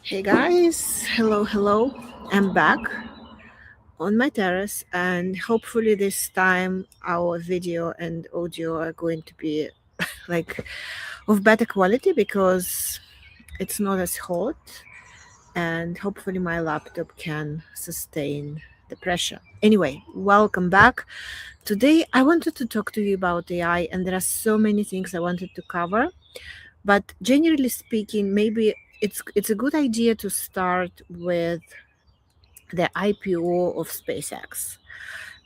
Hey guys, hello. I'm back on my terrace, and hopefully, this time our video and audio are going to be like of better quality because it's not as hot, and hopefully, my laptop can sustain the pressure. Anyway, welcome back. Today, I wanted to talk to you about AI, and there are so many things I wanted to cover. But generally speaking, maybe it's a good idea to start with the IPO of SpaceX.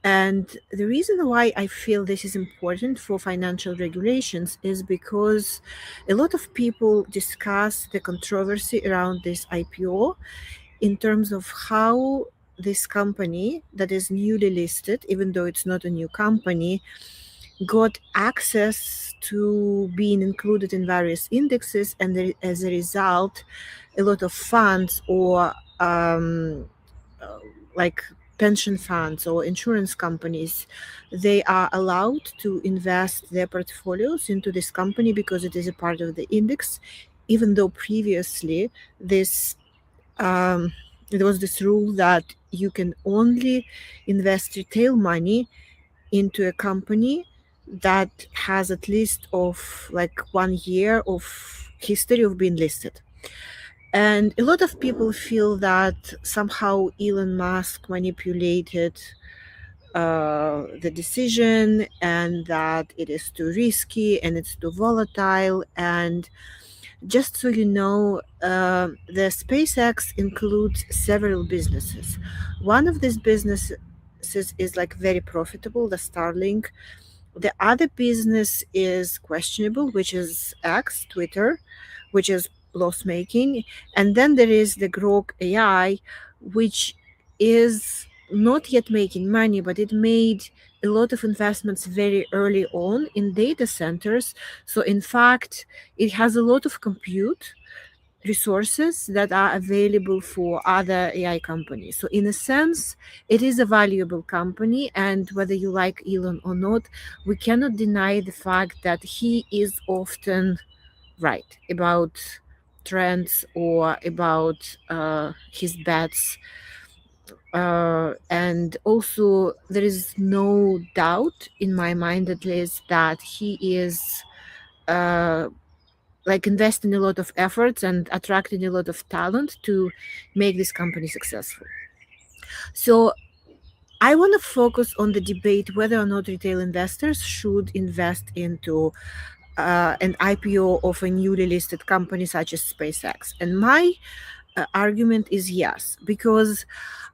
And the reason why I feel this is important for financial regulations is because a lot of people discuss the controversy around this IPO in terms of how this company that is newly listed, even though it's not a new company, got access to being included in various indexes, and as a result, a lot of funds or uh, like pension funds or insurance companies, they are allowed to invest their portfolios into this company because it is a part of the index, even though previously this there was this rule that you can only invest retail money into a company that has at least of like 1 year of history of being listed. And a lot of people feel that somehow Elon Musk manipulated the decision, and that it is too risky and it's too volatile. And just so you know, the SpaceX includes several businesses. One of these businesses is like very profitable, the Starlink. The other business is questionable, which is X, Twitter, which is loss making. And then there is the Grok AI, which is not yet making money, but it made a lot of investments very early on in data centers. So, in fact, it has a lot of compute resources that are available for other AI companies. So, in a sense, it is a valuable company. And whether you like Elon or not, we cannot deny the fact that he is often right about trends or about his bets. And also, there is no doubt in my mind, at least, that he is. Uh, like investing a lot of efforts and attracting a lot of talent to make this company successful. So I want to focus on the debate whether or not retail investors should invest into an IPO of a newly listed company such as SpaceX. And my argument is yes, because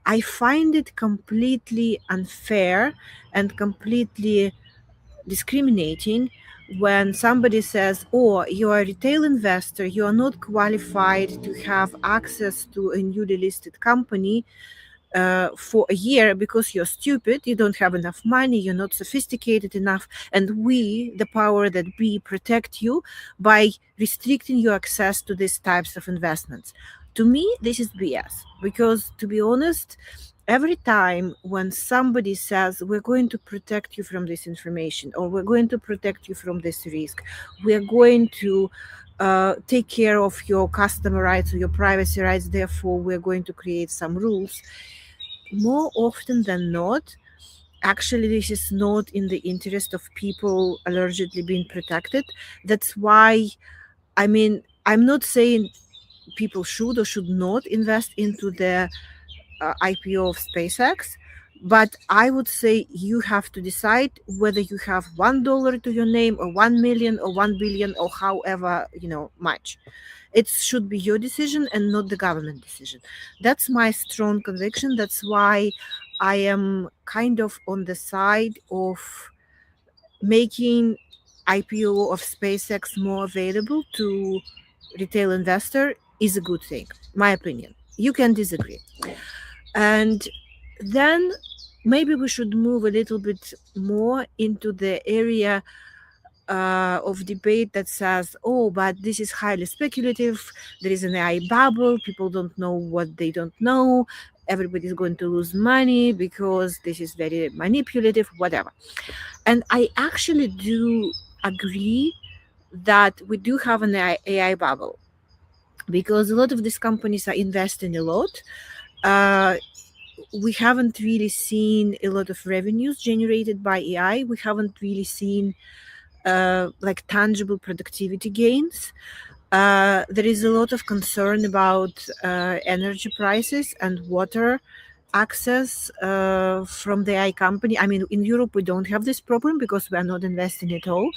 I find it completely unfair and completely discriminating when somebody says, oh, you're a retail investor, you are not qualified to have access to a newly listed company for a year because you're stupid, you don't have enough money, you're not sophisticated enough, and we, the power that be, protect you by restricting your access to these types of investments. To me, this is BS because, to be honest, every time when somebody says we're going to protect you from this information or we're going to protect you from this risk, we're going to take care of your customer rights or your privacy rights, therefore we're going to create some rules, more often than not, actually, this is not in the interest of people allegedly being protected. That's why, I mean, I'm not saying people should or should not invest into the IPO of SpaceX, but I would say you have to decide whether you have $1 to your name or 1 million or 1 billion or however much. It should be your decision and not the government decision. That's my strong conviction. That's why I am kind of on the side of making IPO of SpaceX more available to retail investor is a good thing, my opinion. You can disagree. And then maybe we should move a little bit more into the area of debate that says, oh, but this is highly speculative. There is an AI bubble. People don't know what they don't know. Everybody's going to lose money because this is very manipulative, whatever. And I actually do agree that we do have an AI bubble. because a lot of these companies are investing a lot. Uh, we haven't really seen a lot of revenues generated by AI. We haven't really seen like tangible productivity gains. There is a lot of concern about energy prices and water access from the AI company. I mean, in Europe, we don't have this problem because we are not investing at all,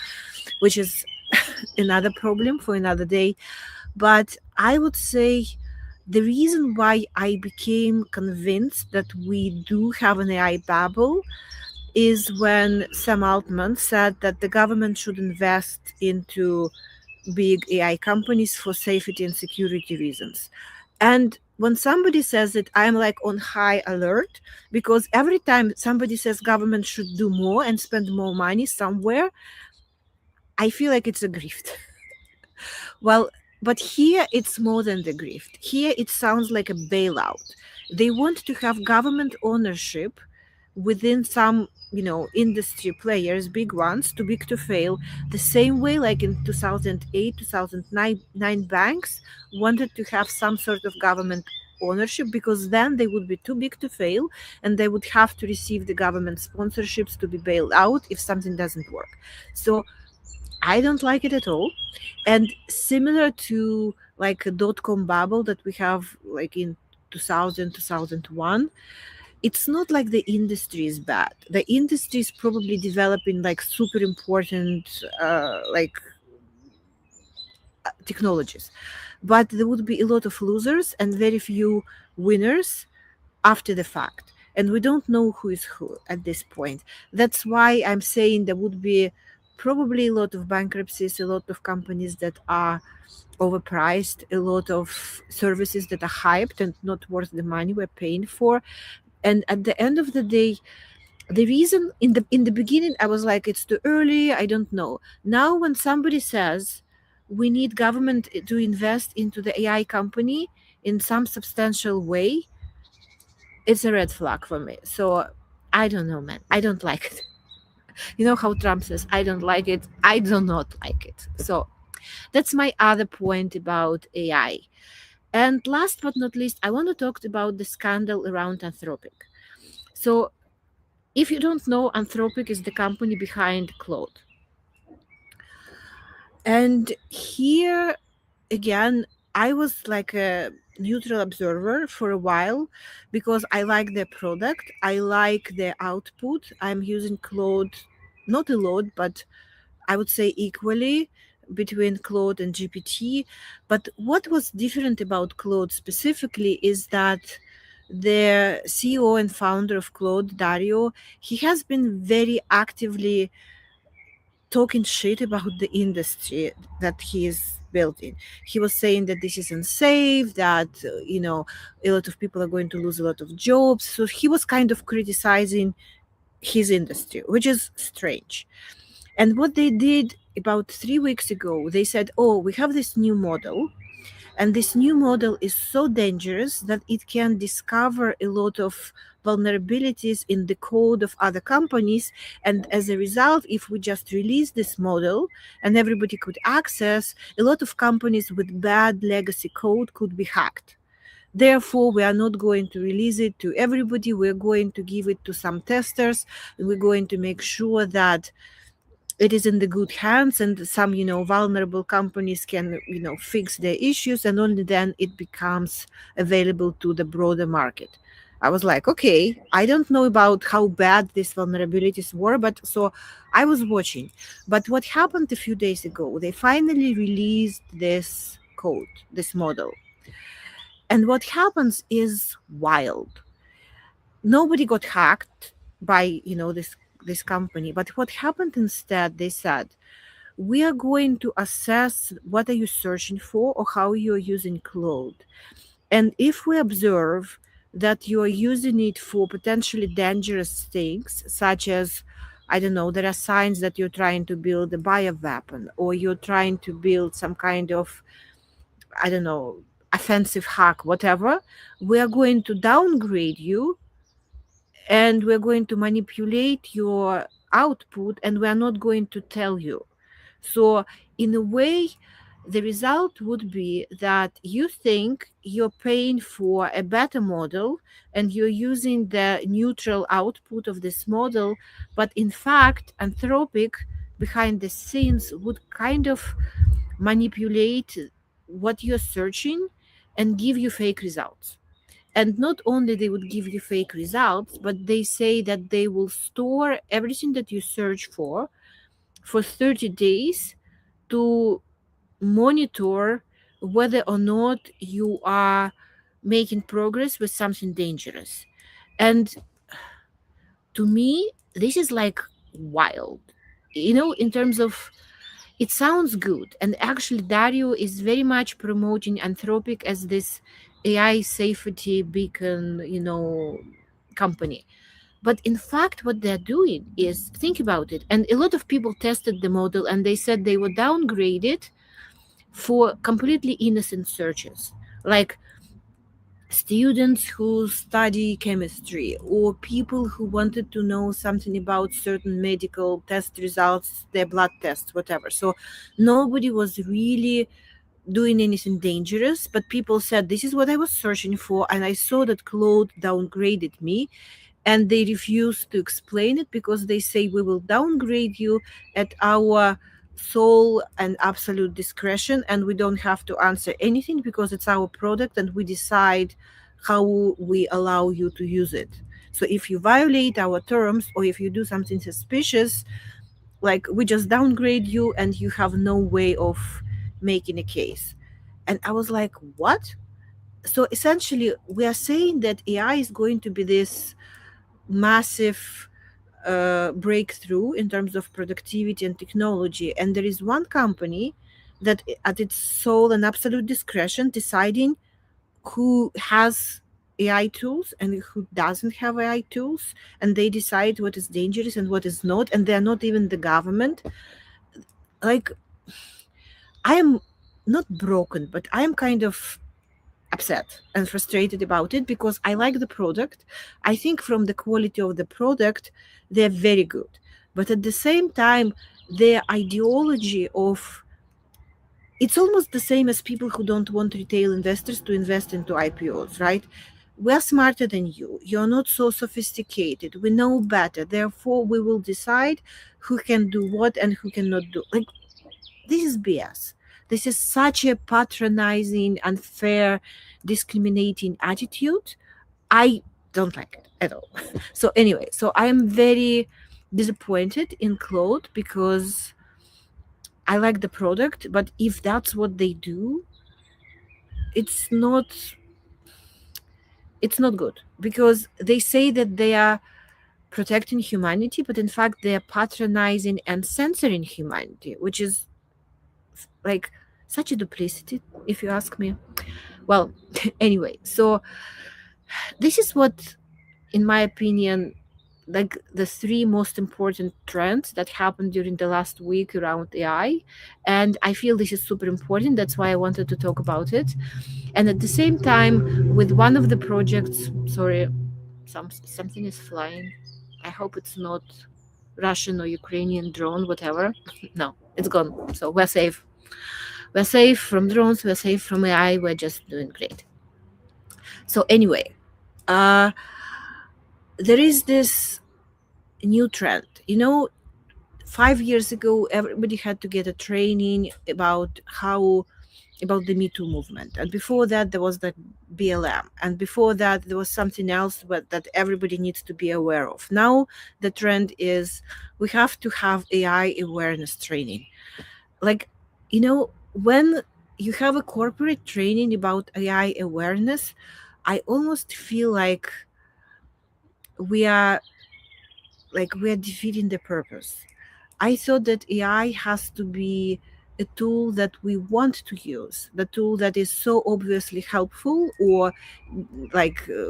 which is another problem for another day. But I would say the reason why I became convinced that we do have an AI bubble is when Sam Altman said that the government should invest into big AI companies for safety and security reasons. And when somebody says it, I'm like on high alert, because every time somebody says government should do more and spend more money somewhere, I feel like it's a grift. Well, but here it's more than the grift. Here it sounds like a bailout. They want to have government ownership within some, industry players, big ones, too big to fail, the same way like in 2008, 2009 banks wanted to have some sort of government ownership, because then they would be too big to fail and they would have to receive the government sponsorships to be bailed out if something doesn't work. So I don't like it at all. And similar to like a dot-com bubble that we have like in 2000, 2001, it's not like the industry is bad. The industry is probably developing like super important like technologies. But there would be a lot of losers and very few winners after the fact. And we don't know who is who at this point. That's why I'm saying there would be probably a lot of bankruptcies, a lot of companies that are overpriced, a lot of services that are hyped and not worth the money we're paying for. And at the end of the day, the reason in the beginning I was like, it's too early, I don't know. Now when somebody says we need government to invest into the AI company in some substantial way, it's a red flag for me. So I don't know, man. I don't like it. You know how Trump says, I don't like it. I do not like it. So that's my other point about AI. And last but not least, I want to talk about the scandal around Anthropic. So if you don't know, Anthropic is the company behind Claude. And here again, I was like a neutral observer for a while because I like their product, I like their output. I'm using Claude not a lot, but I would say equally between Claude and GPT. But what was different about Claude specifically is that the CEO and founder of Claude, Dario, he has been very actively talking shit about the industry that he is building. He was saying that this is unsafe, that, a lot of people are going to lose a lot of jobs. So he was kind of criticizing his industry, which is strange. And what they did about 3 weeks ago, they said, oh, we have this new model. And this new model is so dangerous that it can discover a lot of vulnerabilities in the code of other companies. And as a result, if we just release this model and everybody could access, a lot of companies with bad legacy code could be hacked. Therefore, we are not going to release it to everybody. We're going to give it to some testers. And we're going to make sure that it is in the good hands and some vulnerable companies can fix their issues, and only then it becomes available to the broader market. I was like, okay, I don't know about how bad these vulnerabilities were, but so I was watching. But what happened a few days ago, they finally released this code, this model, and what happens is wild. Nobody got hacked by this company, but what happened instead, they said, we are going to assess what are you searching for or how you're using Claude. And if we observe that you are using it for potentially dangerous things, such as, I don't know, there are signs that you're trying to build a bioweapon or you're trying to build some kind of, I don't know, offensive hack, whatever, we are going to downgrade you and we're going to manipulate your output and we're not going to tell you. So, in a way, the result would be that you think you're paying for a better model and you're using the neutral output of this model, but in fact, Anthropic behind the scenes would kind of manipulate what you're searching and give you fake results. And not only they would give you fake results, but they say that they will store everything that you search for 30 days to monitor whether or not you are making progress with something dangerous. And to me, this is like wild. In terms of, it sounds good. And actually, Dario is very much promoting Anthropic as this AI safety beacon, company. But in fact, what they're doing is, think about it. And a lot of people tested the model and they said they were downgraded for completely innocent searches, like students who study chemistry or people who wanted to know something about certain medical test results, their blood tests, whatever. So nobody was really doing anything dangerous, but people said, this is what I was searching for, and I saw that Claude downgraded me, and they refuse to explain it because they say, we will downgrade you at our sole and absolute discretion, and we don't have to answer anything because it's our product and we decide how we allow you to use it. So if you violate our terms or if you do something suspicious, like, we just downgrade you and you have no way of making a case. And I was like, what? So essentially we are saying that AI is going to be this massive breakthrough in terms of productivity and technology. And there is one company that, at its sole and absolute discretion, deciding who has AI tools and who doesn't have AI tools. And they decide what is dangerous and what is not. And they're not even the government. Like, I am not broken, but I am kind of upset and frustrated about it because I like the product. I think from the quality of the product, they're very good. But at the same time, their ideology of, it's almost the same as people who don't want retail investors to invest into IPOs, right? We're smarter than you. You're not so sophisticated. We know better. Therefore, we will decide who can do what and who cannot do. Like, this is BS. This is such a patronizing, unfair, discriminating attitude. I don't like it at all. So anyway, so I am very disappointed in Claude because I like the product, but if that's what they do, it's not good, because they say that they are protecting humanity, but in fact they are patronizing and censoring humanity, which is like such a duplicity, if you ask me. Well, anyway, so this is what, in my opinion, like the three most important trends that happened during the last week around AI. And I feel this is super important. That's why I wanted to talk about it. And at the same time, with one of the projects, sorry, something is flying. I hope it's not Russian or Ukrainian drone, whatever. No, it's gone. So we're safe. We're safe from drones, we're safe from AI, we're just doing great. So anyway, uh, there is this new trend. 5 years ago, everybody had to get a training about the Me Too movement. And before that, there was the BLM. And before that, there was something else, but that everybody needs to be aware of. Now, the trend is we have to have AI awareness training. Like, when you have a corporate training about AI awareness, I almost feel like we are defeating the purpose. I thought that AI has to be a tool that we want to use, the tool that is so obviously helpful or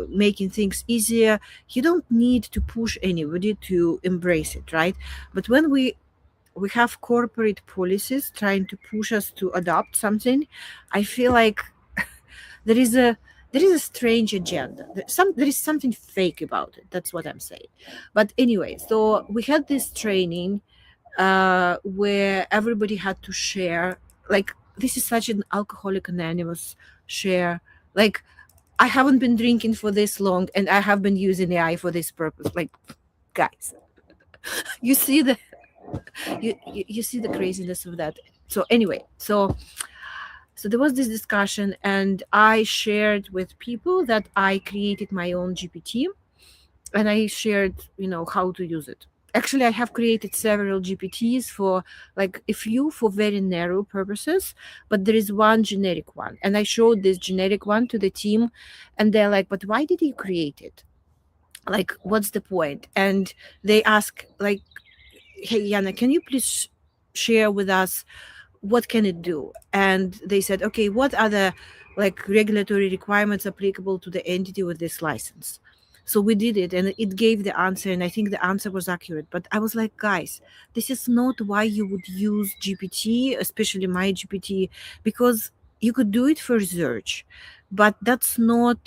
making things easier. You don't need to push anybody to embrace it, right? But when we have corporate policies trying to push us to adopt something, I feel like there is a strange agenda. There is something fake about it. That's what I'm saying. But anyway, so we had this training where everybody had to share, like, this is such an Alcoholic Anonymous share. Like, I haven't been drinking for this long, and I have been using AI for this purpose. Like, guys, you see the you see the craziness of that. So anyway, so there was this discussion, and I shared with people that I created my own GPT, and I shared, how to use it. Actually, I have created several GPTs for like a few for very narrow purposes, but there is one generic one. And I showed this generic one to the team, and they're like, but why did you create it? Like, what's the point? And they ask, like, hey, Yana, can you please share with us what can it do? And they said, okay, what are the like regulatory requirements applicable to the entity with this license? So we did it, and it gave the answer, and I think the answer was accurate. But I was like, guys, this is not why you would use GPT, especially my GPT, because you could do it for research, but it's not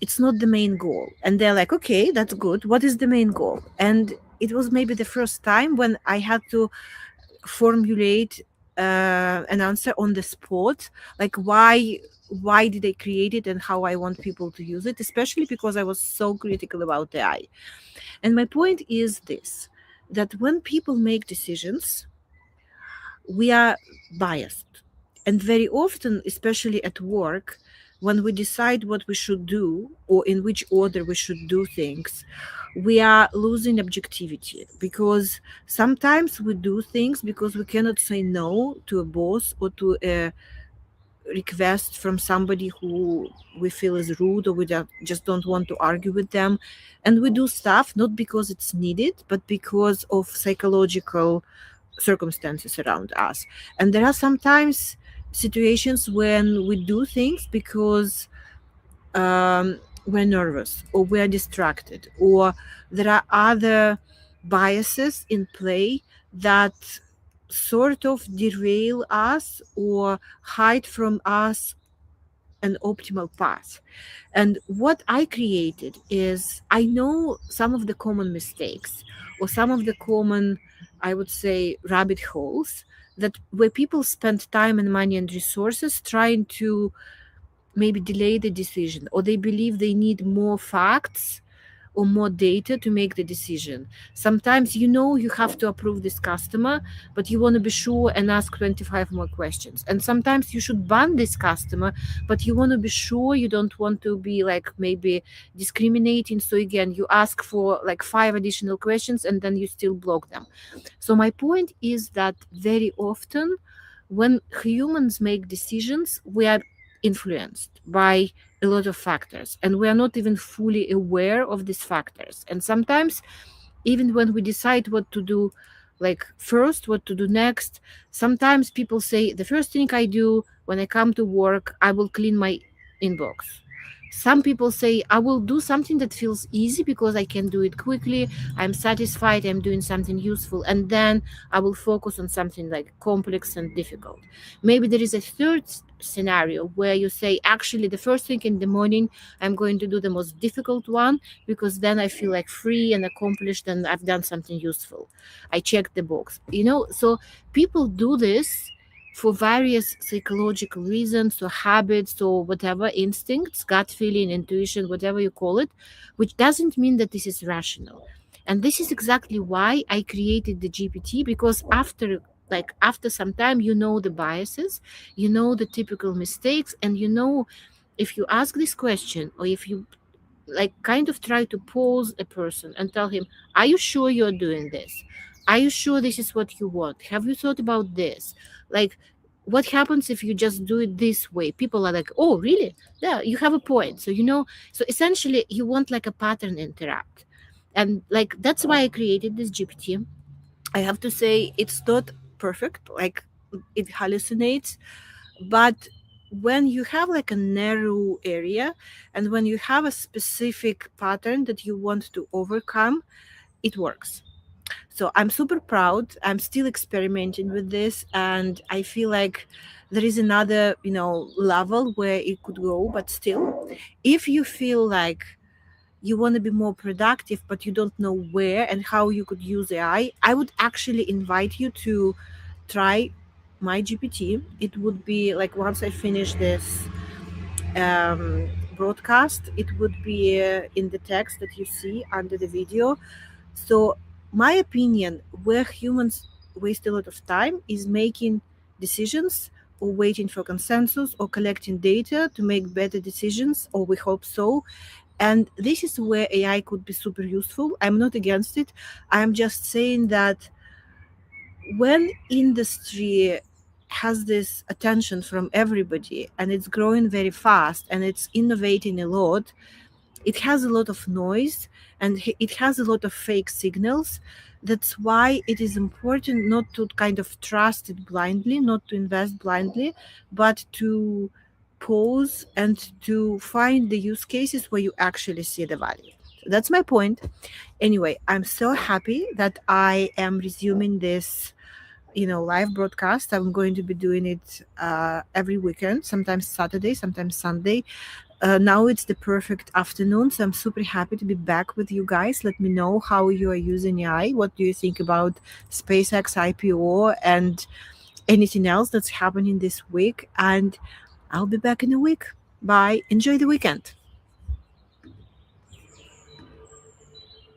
the main goal. And they're like, okay, that's good. What is the main goal? And it was maybe the first time when I had to formulate an answer on the spot, like why did I create it and how I want people to use it, especially because I was so critical about AI. And my point is this, that when people make decisions, we are biased. And very often, especially at work, when we decide what we should do or in which order we should do things, we are losing objectivity, because sometimes we do things because we cannot say no to a boss or to a request from somebody who we feel is rude, or we just don't want to argue with them. And we do stuff not because it's needed, but because of psychological circumstances around us. And there are sometimes situations when we do things because we're nervous or we're distracted, or there are other biases in play that sort of derail us or hide from us an optimal path. And what I created is, I know some of the common mistakes or some of the common, I would say, rabbit holes that where people spend time and money and resources trying to maybe delay the decision, or they believe they need more facts or more data to make the decision. Sometimes you have to approve this customer, but you want to be sure and ask 25 more questions. And sometimes you should ban this customer, but you want to be sure, you don't want to be like maybe discriminating. So again, you ask for like 5 additional questions and then you still block them. So my point is that very often when humans make decisions, we are influenced by a lot of factors, and we are not even fully aware of these factors. And sometimes, even when we decide what to do, like first, what to do next, sometimes people say, the first thing I do when I come to work, I will clean my inbox. Some people say, I will do something that feels easy because I can do it quickly. I'm satisfied, I'm doing something useful. And then I will focus on something like complex and difficult. Maybe there is a third scenario where you say, actually, the first thing in the morning, I'm going to do the most difficult one because then I feel like free and accomplished and I've done something useful. I checked the box. So people do this for various psychological reasons or habits or whatever, instincts, gut feeling, intuition, whatever you call it, which doesn't mean that this is rational. And this is exactly why I created the GPT, because after some time, the biases, the typical mistakes, and if you ask this question, or if you like kind of try to pause a person and tell him, are you sure you're doing this? Are you sure this is what you want? Have you thought about this? Like, what happens if you just do it this way? People are like, oh, really? Yeah, you have a point. So essentially you want like a pattern interrupt. And like, that's why I created this GPT. I have to say, it's not perfect, like it hallucinates, but when you have like a narrow area and when you have a specific pattern that you want to overcome, it works. So I'm super proud. I'm still experimenting with this, and I feel like there is another, level where it could go. But still, if you feel like you want to be more productive, but you don't know where and how you could use AI, I would actually invite you to try my GPT, it would be like once I finish this broadcast, it would be in the text that you see under the video. So, my opinion, where humans waste a lot of time is making decisions or waiting for consensus or collecting data to make better decisions, or we hope so. And this is where AI could be super useful. I'm not against it. I'm just saying that when industry has this attention from everybody and it's growing very fast and it's innovating a lot, it has a lot of noise and it has a lot of fake signals. That's why it is important not to kind of trust it blindly, not to invest blindly, but to pause and to find the use cases where you actually see the value. That's my point. Anyway, I'm so happy that I am resuming this live broadcast. I'm going to be doing it every weekend, sometimes Saturday, sometimes Sunday. Now it's the perfect afternoon, so I'm super happy to be back with you guys. Let me know how you are using AI. What do you think about SpaceX IPO and anything else that's happening this week? And I'll be back in a week. Bye. Enjoy the weekend.